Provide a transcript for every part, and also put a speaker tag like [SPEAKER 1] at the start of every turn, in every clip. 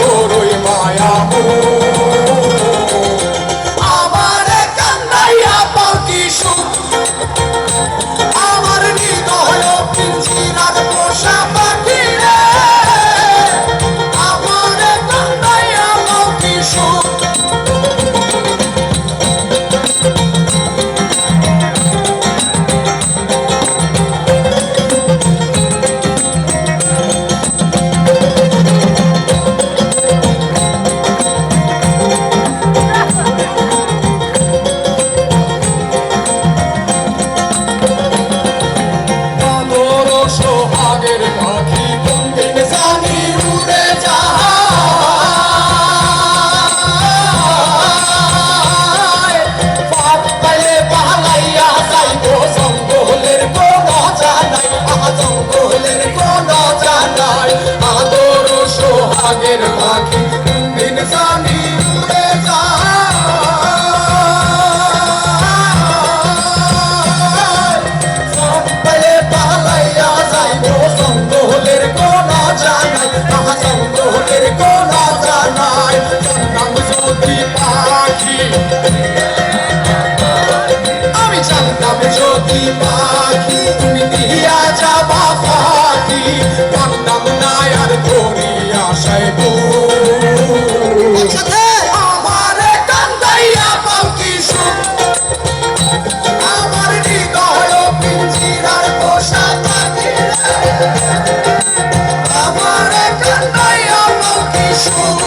[SPEAKER 1] তোরই মায়া আমার কান্দাইয়া পাখি সুখ আমার হৃদয় পিঞ্জিরার পোষা পাখি রে আমার কান্দাইয়া পাখি সুখ সোহাগের পাখি কোনদিন জানি উড়ে যায় পাত পাইলে পালাইয়া যাইবো জঙ্গলের কোন জানাই জঙ্গলের কোন জানাই আদর সোহাগের পাখি কোনদিন জানি উড়ে যায় পাইলে পালাইয়া জঙ্গলের কোন জানাই জঙ্গলের কোন জানাই জানতাম যদি পাখি আমি জানতাম যদি পাখি তুমি দিয়া যাবা পাখি জানতাম না আর ধরিয়া সাইব আমার কান্দাইয়া পাখি সুখ আমার হৃদয় পিঞ্জিরার পোষা পাখি আমার কান্দাইয়া পাখি সুখ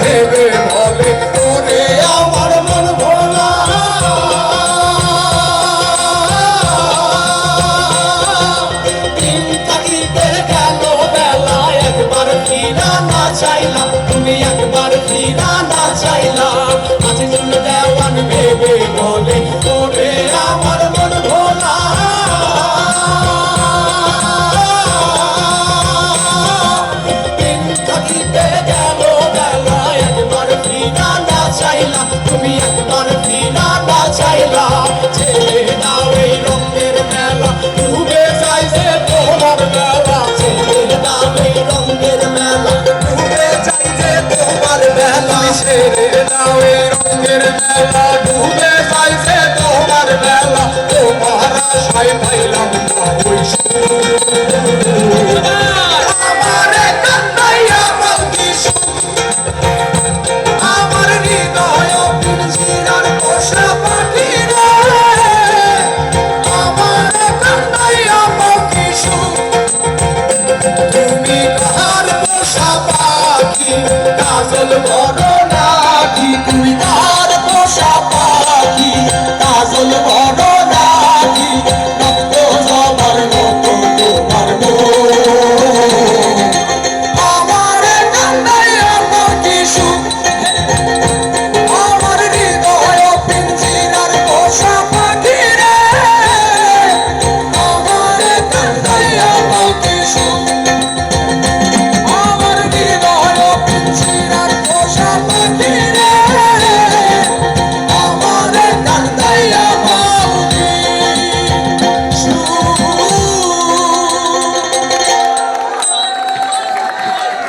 [SPEAKER 1] ভেবে বলে ওরে আমার মন ভোলা দিন থাকিতে গেল বেলা একবার ফিরা না চাইলাম তুমি একবার ফিরা না চাইলাম আজ জন্য দেওয়ান ভেবে বলে ওরে আমার মন ভোলা দিন থাকিতে গেল তুমি একবার ফিরা না চাইলা ছেড়ে দাও এই রঙের মেলা ডুবে যায় যে তোমার বেলা ছেড়ে দাও এই রঙের মেলা ডুবে যায় যে তোমার বেলা ছেড়ে দাও এই রঙের মেলা ডুবে যায় যে তোমার বেলা তোমার আশায় পাইলাম না ওই আমার কান্দাইয়া পাখি সুখ আমার হৃদয় পিঞ্জিরার পোষা পাখি রে আমার কান্দাইয়া পাখি সুখ তুমি কার পোষা পাখি কাজল বড় নাকি তুমি